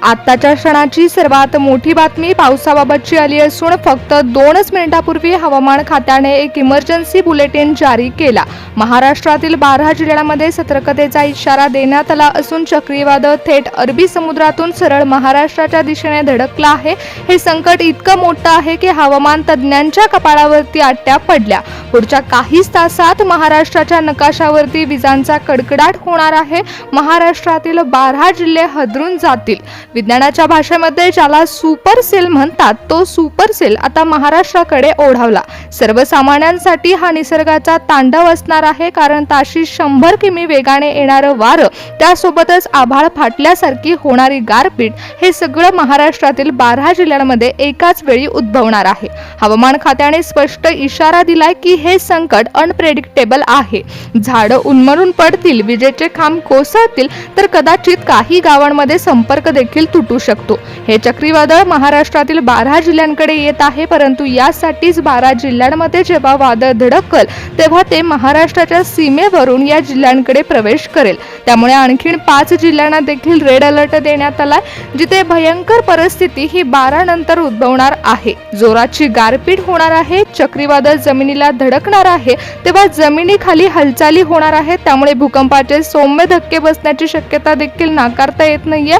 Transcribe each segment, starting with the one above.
आत्ताच्या क्षणाची सर्वात मोठी बातमी पावसाबाबतची आली असून फक्त 2च मिनिटांपूर्वी हवामान खात्याने एक इमर्जन्सी बुलेटिन जारी केला। महाराष्ट्रातील 12 जिल्ह्यांमध्ये सतर्कतेचा इशारा देण्यात आला असून चक्रीवादळ थेट अरबी समुद्रातून सरळ महाराष्ट्राच्या दिशेने धडकला आहे। हे संकट इतकं मोठं आहे की हवामान तज्ज्ञांच्या कपाळावरती आट्या पडल्या। पुढच्या काही तासात महाराष्ट्राच्या नकाशावरती विजांचा कडकडाट होणार आहे। महाराष्ट्रातील 12 जिल्हे हादरून जातील। विज्ञानाच्या भाषेमध्ये ज्याला सुपर सेल म्हणतात तो सुपर सेल आता महाराष्ट्राकडे ओढावला। सर्वसामान्यांसाठी हा निसर्गाचा तांडव असणार आहे, कारण ताशी 100 किमी वेगाने येणारं वारं, त्यासोबतच आभाळ फाटल्यासारखी होणारी गारपीट, हे सगळं महाराष्ट्रातील 12 जिल्ह्यांमध्ये एकाच वेळी उद्भवणार आहे। हवामान खात्याने स्पष्ट इशारा दिलाय की हे संकट अनप्रेडिक्टेबल आहे। झाडं उन्मळून पडतील, विजेचे खांब कोसळतील, तर कदाचित काही गावांमध्ये संपर्क देखील तुटू शकतो। हे चक्रीवादळ महाराष्ट्रातील 12 जिल्ह्यांकडे येत आहे, परंतु यासाठीच 12 जिल्ह्यांमध्ये जेव्हा वादळ धडकेल तेव्हा ते महाराष्ट्राच्या सीमेवरून या जिल्ह्यांकडे प्रवेश करेल। त्यामुळे आणखीन 5 जिल्ह्यांना देखील रेड अलर्ट देण्यात आलाय, जिथे भयंकर परिस्थिती ही 12 नंतर उद्भवणार आहे। जोराची गारपीट होणार आहे, चक्रीवादळ जमिनीला धडकणार आहे, तेव्हा जमिनीखाली हालचाली होणार आहेत। त्यामुळे भूकंपाचे सौम्य धक्के बसण्याची शक्यता देखील नाकारता येत नाहीये।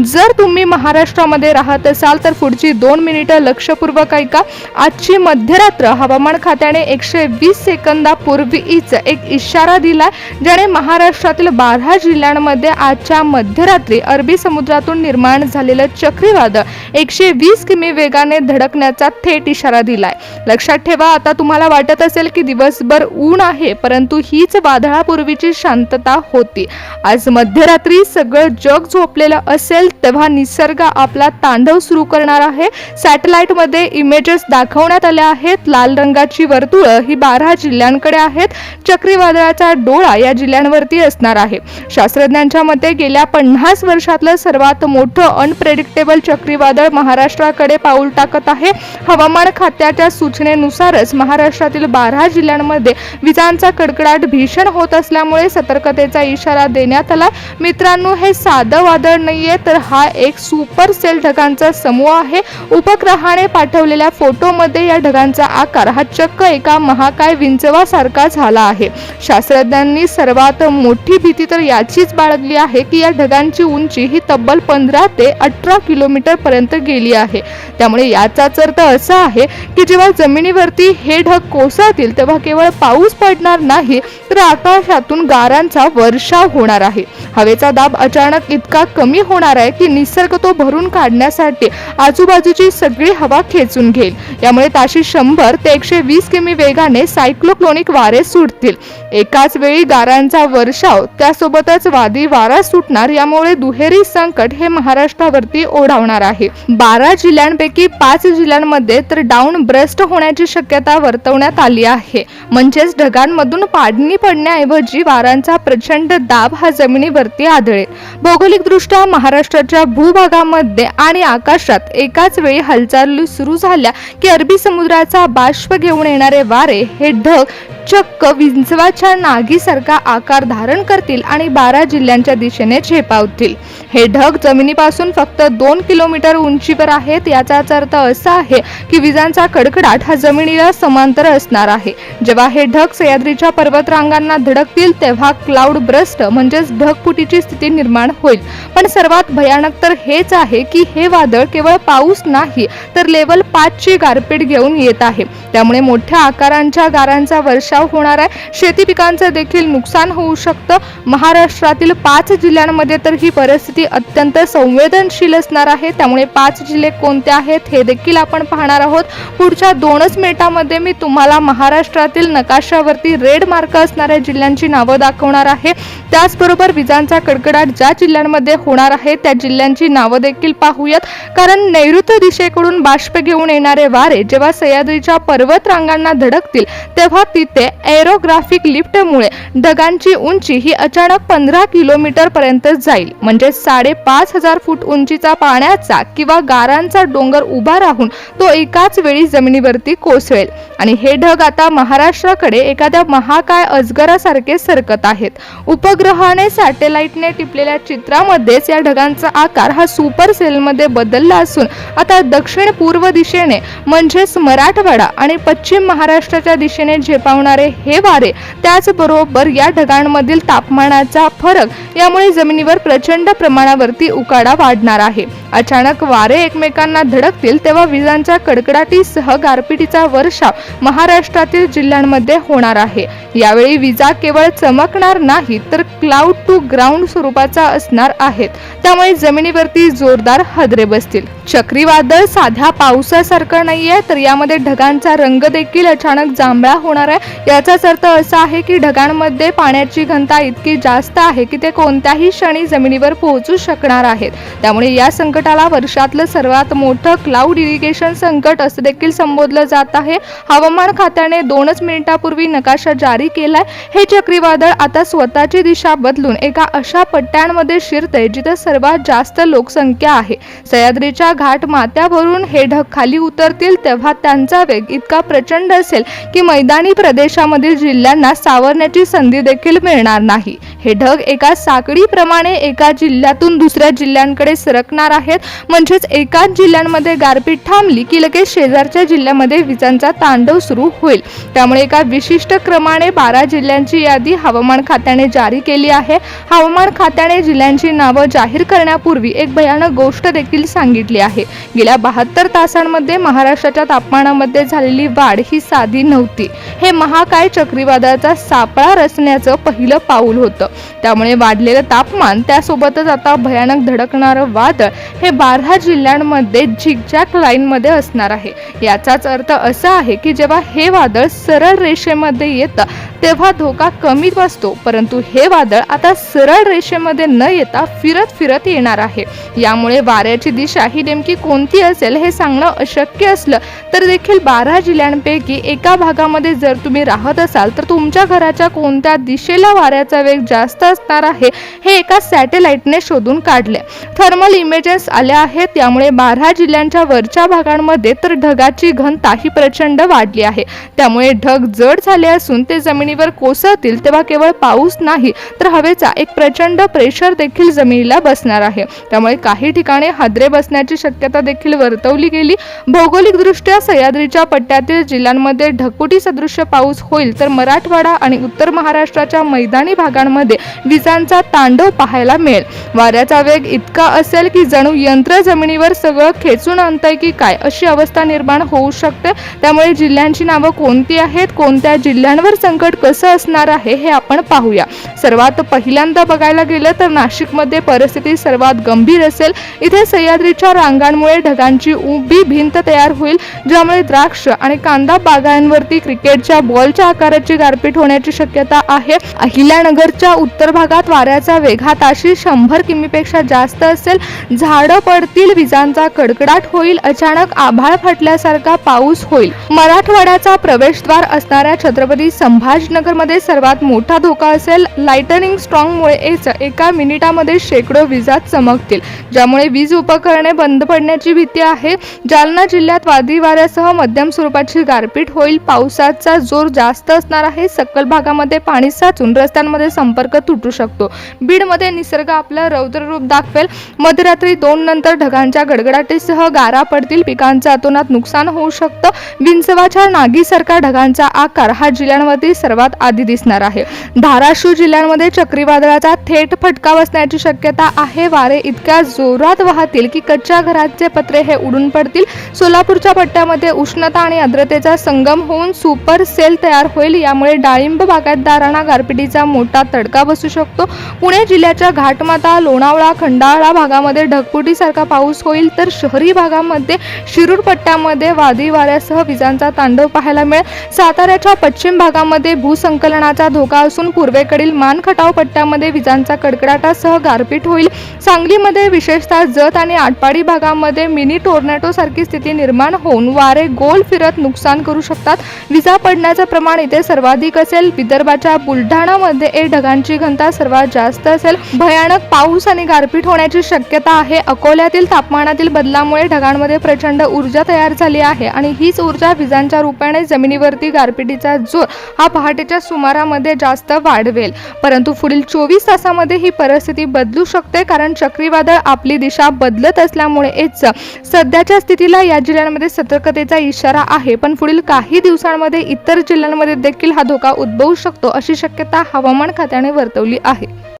जर तुम्ही महाराष्ट्रामध्ये राहत असाल तर पुढची 2 मिनिटं लक्षपूर्वक ऐका। आजची मध्यरात्र हवामान खात्याने 120 सेकंदापूर्वीच एक इशारा दिला, ज्याने महाराष्ट्रातील 12 जिल्ह्यांमध्ये आजच्या मध्यरात्री अरबी समुद्रातून निर्माण झालेलं चक्रीवादळ 120 किमी वेगाने धडकण्याचा थेट इशारा दिलाय। लक्षात ठेवा, आता तुम्हाला वाटत असेल की दिवसभर ऊन आहे, परंतु हीच वादळापूर्वीची शांतता होती। आज मध्यरात्री सगळं जग झोपलेलं असेल तेव्हा निसर्ग आपला तांडव सुरू करणार आहे। सॅटेलाइट मध्ये इमेजेस दाखवण्यात आल्या आहेत। लाल रंगाची वर्तुळं ही 12 जिल्ह्यांकडे आहेत। चक्रीवादळाचा डोळा या जिल्ह्यांवरती असणार आहे। शास्त्रज्ञांच्या मते गेल्या 50 वर्षातलं सर्वात मोठं अनप्रेडिक्टेबल चक्रीवादळ महाराष्ट्राकडे पाऊल टाकत आहे। हवामान खात्याच्या सूचनेनुसारच महाराष्ट्रातील 12 जिल्ह्यांमध्ये विजांचा कडकडाट भीषण होत असल्यामुळे सतर्कतेचा इशारा देण्यात आला। मित्रांनो, हे साधं वादळ नाहीये, तर हा एक सुपर सेल ढगांचा समूह आहे। उपग्रहाने पाठवलेल्या फोटोमध्ये या ढगांचा आकार हा चक्क एका महाकाय विंचवासारखा झाला आहे। शास्त्रज्ञांनी सर्वात मोठी भीती तर याचीच बाळगली आहे की या ढगांची उंची ही तब्बल 15 ते 18 किलोमीटर पर्यंत गेली आहे। त्यामुळे याचाच अर्थ असा आहे की जेव्हा जमिनीवरती हे ढग कोसळतील तेव्हा केवळ पाऊस पडणार नाही, तर आकाशातून गारांचा वर्षाव होणार आहे। हवेचा दाब अचानक इतका कमी होणार आहे की निसर्ग तो भरून काढण्यासाठी आजूबाजूची सगळी हवा खेचून घेईल। यामुळे ताशी 100 ते 120 किमी वेगाने सायक्लोक्लोनिक वारे सुटतील। एकाच वेळी गारांचा वर्षाव, त्यासोबतच वादी वारा सुटणार। यामुळे दुहेरी संकट हे महाराष्ट्रावरती ओढावणार आहे। 12 जिल्ह्यांपैकी 5 जिल्ह्यांमध्ये तर डाऊन ब्रस्ट होण्याची शक्यता वर्तवण्यात आली आहे। म्हणजेच ढगांमधून पाडणी पडण्याऐवजी वारांचा प्रचंड दाब हा जमिनीवरती आढळेल। भौगोलिकदृष्ट्या महाराष्ट्राच्या भूभागामध्ये आणि आकाशात एकाच वेळी हालचाली सुरू झाल्या की अरबी समुद्राचा बाष्प घेऊन येणारे वारे हे ढग चक्क विंचवाच्या नागीसारखा आकार धारण करतील आणि 12 जिल्ह्यांच्या दिशेने झेपावतील। हे ढग जमिनीपासून फक्त 2 किलोमीटर उंचीवर आहेत। याचाच अर्थ असा आहे की विजांचा कडकडाट हा जमिनीला समांतर असणार आहे। जेव्हा हे ढग सह्याद्रीच्या पर्वतरांगांना धडकतील तेव्हा क्लाउड ब्रस्ट म्हणजेच ढगफुटीची स्थिती निर्माण होईल। पण सर्वात भयानक तर हेच आहे की हे वादळ केवळ पाऊस नाही, तर लेवल 5 ची गारपीट घेऊन येत आहे। त्यामुळे मोठ्या आकारांच्या गारांचा वर्षाव होणार आहे। शेती पिकांचं देखील नुकसान होऊ शकतं। महाराष्ट्रातील 5 जिल्ह्यांमध्ये तर ही परिस्थिती अत्यंत संवेदनशील असणार आहे। त्यामुळे 5 जिल्हे कोणते आहेत हे देखील आपण पाहणार आहोत। पुढच्या 2च मिनिटांमध्ये मी तुम्हाला महाराष्ट्रातील नकाशावरती रेड मार्क असणाऱ्या जिल्ह्यांची नावं दाखवणार आहे। त्याचबरोबर विजांचा कडकडाट ज्या जिल्ह्यांमध्ये होणार आहे त्या जिल्ह्यांची नावं देखील पाहूयात, कारण नैऋत्य दिशेकडून बाष्प घेऊन येणारे वारे जेव्हा सह्याद्रीच्या पर्वत रांगांना धडकतील तेव्हा तिथे एरोग्राफिक लिफ्टमुळे ढगांची उंची ही अचानक 15 किलोमीटर पर्यंत जाईल। म्हणजे 5,500 फूट उंचीचा पाण्याचा किंवा गारांचा डोंगर उभा राहून तो एकाच वेळी जमिनीवरती कोसळेल आणि हे ढग आता महाराष्ट्राकडे एखाद्या महाकाय अजगरासारखे सरकत आहेत। उपग्रहाने सॅटेलाइटने टिपलेल्या चित्रामध्येच या ढगांचा विजांचा आकार हा सुपर सेलमध्ये बदलला असून आता दक्षिण पूर्व दिशेने म्हणजेच मराठवाडा आणि पश्चिम महाराष्ट्राच्या दिशेने झेपावणारे हे वारे, त्याचबरोबर या ढगांमधील तापमानाचा फरक यामुळे जमिनीवर प्रचंड प्रमाणावरती उकाडा वाढणार आहे। अचानक वारे एकमेकांना धडकतील तेव्हा विजांच्या कडकडाटीसह गारपिटीचा वर्षाव महाराष्ट्रातील जिल्ह्यांमध्ये होणार आहे। यावेळी विजा केवळ चमकणार नाही तर क्लाउड टू ग्राउंड स्वरूपाचा असणार आहेत, त्यामुळे जमिनीवरती जोरदार हादरे बसतील। चक्रीवादळ साध्या पावसासारखं नाहीये, तर यामध्ये ढगांचा रंग देखील अचानक जांभळा होणार आहे। याचाच अर्थ असा आहे की ढगांमध्ये पाण्याची घनता इतकी जास्त आहे की ते कोणत्याही क्षणी जमिनीवर पोहोचू शकणार आहेत। त्यामुळे या संकटाला वर्षातलं सर्वात मोठं क्लाउड इरिगेशन संकट असं देखील संबोधलं जात आहे। हवामान खात्याने 2 मिनिटांपूर्वी नकाशा जारी केलाय। हे चक्रीवादळ आता स्वतःची दिशा बदलून एका अशा पट्ट्यांमध्ये शिरते जिथे सर्वात जास्त लोकसंख्या आहे। सह्याद्रीच्या घाट माथ्यावरून हे ढग खाली उतरतील तेव्हा त्यांचा वेग इतका प्रचंड असेल की मैदानी प्रदेशामधील जिल्ह्यांना सावरण्याची संधी देखील मिळणार नाही। हे ढग एका साखळीप्रमाणे एका जिल्ह्यातून दुसऱ्या जिल्ह्यांकडे सरकणार आहेत, म्हणजेच एकाच जिल्ह्यांमध्ये गारपीट थांबली की लगेच शेजारच्या जिल्ह्यामध्ये विजांचा तांडव सुरू होईल। त्यामुळे एका विशिष्ट क्रमाने 12 जिल्ह्यांची यादी हवामान खात्याने जारी केली आहे। हवामान खात्याने जिल्ह्यांची नावं जाहीर करण्यापूर्वी एक भयानक गोष्ट देखील सांगितली आहे। गेल्या 72 तासांमध्ये महाराष्ट्राच्या तापमानामध्ये झालेली वाढ ही साधी नव्हती। हे महाकाय चक्रीवादळाचा सापळा रचण्याचं पहिलं पाऊल होतं। त्यामुळे वाढलेलं तापमान त्यासोबतच आता भयानक धडकणारं वादळ हे 12 जिल्ह्यांमध्ये झिगझॅग लाईनमध्ये असणार आहे। याचाच अर्थ असा आहे की जेव्हा हे वादळ सरळ रेषेमध्ये येतं तेव्हा धोका कमी असतो, परंतु हे वादळ आता सरळ रेषेमध्ये न येता फिरत फिरत येणार आहे। यामुळे वाऱ्याची दिशा ही नेमकी कोणती असेल हे सांगणं अशक्य असलं तर देखील 12 जिल्ह्यांपैकी एका भागामध्ये जर तुम्ही राहत असाल तर तुमच्या घराच्या कोणत्या दिशेला वाऱ्याचा वेग जास्त असणार आहे हे एका सॅटेलाइटने शोधून काढले। थर्मल इमेजेस आल्या आहेत, त्यामुळे 12 जिल्ह्यांच्या वरच्या भागांमध्ये तर ढगाची घनता ही प्रचंड वाढली आहे। त्यामुळे ढग जड झाले असून ते जमिनीवर कोसळतील तेव्हा केवळ पाऊस नाही तर हवेचा एक प्रचंड प्रेशर देखील जमिनीला बसणार आहे। त्यामुळे काही ठिकाणी हादरे बसण्याची शक्यता देखील वर्तवली गेली। भौगोलिक दृष्ट्या सह्याद्रीच्या पट्ट्यातील जिल्ह्यांमध्ये ढगफुटी सदृश्य पाऊस होईल तर मराठवाडा आणि उत्तर महाराष्ट्राच्या मैदानी भागांमध्ये विजांचा तांडव पाहायला मिळेल। वाऱ्याचा वेग इतका असेल की जणू यंत्र जमिनीवर सगळं खेचून आणतंय की काय अशी अवस्था निर्माण होऊ शकते। त्यामुळे जिल्ह्यांची नावं कोणती आहेत, कोणत्या जिल्ह्यांवर संकट कसं असणार आहे हे आपण पाहूया। सर्वात पहिल्यांदा बघायला गेलं तर नाशिकमध्ये परिस्थिती सर्वात गंभीर असेल। इथे सह्याद्रीच्या रांगांमुळे ढगांची उभी भिंत तयार होईल, ज्यामुळे द्राक्ष आणि कांदा बागांवरती क्रिकेटच्या बॉलच्या आकाराची गारपीट होण्याची शक्यता आहे। अहिल्यानगरच्या उत्तर भागात वाऱ्याचा वेग हा ताशी 100 किमीपेक्षा जास्त असेल। झाडं पडतील, विजांचा कडकडाट होईल, अचानक आभाळ फाटल्यासारखा पाऊस होईल। मराठवाड्याचा प्रवेशद्वार असणाऱ्या छत्रपती संभाजीनगरमध्ये सर्वात मोठा धोका असेल। लाइटनिंग स्ट्रॉंगमुळे एका मिनिटामध्ये शेकडो विजा चमकतील, ज्यामुळे वीज उपकरणे बंद पडण्याची भीती आहे। जालना जिल्ह्यात वादळी वाऱ्यासह मध्यम स्वरूपाची गारपीट होईल। पावसाचा जोर जास्त असणार आहे। सखल भागामध्ये पाणी साचून रस्त्यांमध्ये संपर्क तुटू शकतो। बीडमध्ये निसर्ग आपलं रौद्र रूप दाखवेल। मध्यरात्री 2 नंतर ढगांच्या गडगडाटीसह गारा पडतील, पिकांचं अतोनात नुकसान होऊ शकतं। विंचवाच्या नागीसारखा ढगांचा आकार हा जिल्ह्यांवरती सर्वात आधी दिसणार आहे। धाराशिव जिल्ह्यांमध्ये चक्रीवादळाचा थेट फटका बसण्याची शक्यता आहे। वारे इतक्या जोरात वाहतील की कच्च्या घराचे पत्रे हे उडून पडतील। सोलापूरच्या पट्ट्यामध्ये उष्णता आणि आर्द्रतेचा संगम होऊन सुपर सेल तयार होईल। यामुळे डाळिंब बागायतदारांना गारपिटीचा मोठा तडका बसू शकतो। पुणे जिल्ह्याच्या घाटमाथा, लोणावळा, खंडाळा भागामध्ये ढगफुटीसारखा पाऊस होईल, तर शहरी भागामध्ये शिरूर पट्ट्यामध्ये वादळी वाऱ्यासह विजांचा तांडव पाहायला मिळेल। साताऱ्याच्या पश्चिम भागामध्ये भूसंकलनाचा धोका असून पूर्वेकडील मानखटाव पट्ट्यामध्ये विजांचा कडकडाटासह गारपीट होईल। सांगलीमध्ये विशेषतः जत आणि आटपाडी भागामध्ये मिनी टोर्नेडो सारखी स्थिती निर्माण होऊन वारे गोल फिरत नुकसान करू शकतात। विजा पडण्याचं प्रमाण इथे सर्वाधिक असेल। विदर्भाच्या बुलढाणामध्ये ढगांची घनता सर्वात जास्त असेल। भयानक पाऊस आणि गारपीट होण्याची शक्यता आहे। अकोल्यातील तापमानातील बदलामुळे ढगांमध्ये प्रचंड ऊर्जा तयार झाली आहे आणि हीच ऊर्जा विजांच्या रूपाने जमिनीवरती गारपिटीचा जोर हा पहाटेच्या सुमारामध्ये जास्त वाढवेल। परंतु पुढील 24 तासामध्ये ही परिस्थिती बदलू शकते, कारण कारण चक्रीवादळ आपली दिशा बदलत असल्यामुळेच सध्याच्या स्थितीला या जिल्ह्यांमध्ये सतर्कतेचा इशारा आहे, पण पुढील काही दिवसांमध्ये इतर जिल्ह्यांमध्ये देखील हा धोका उद्भवू शकतो अशी शक्यता हवामान खात्याने वर्तवली आहे.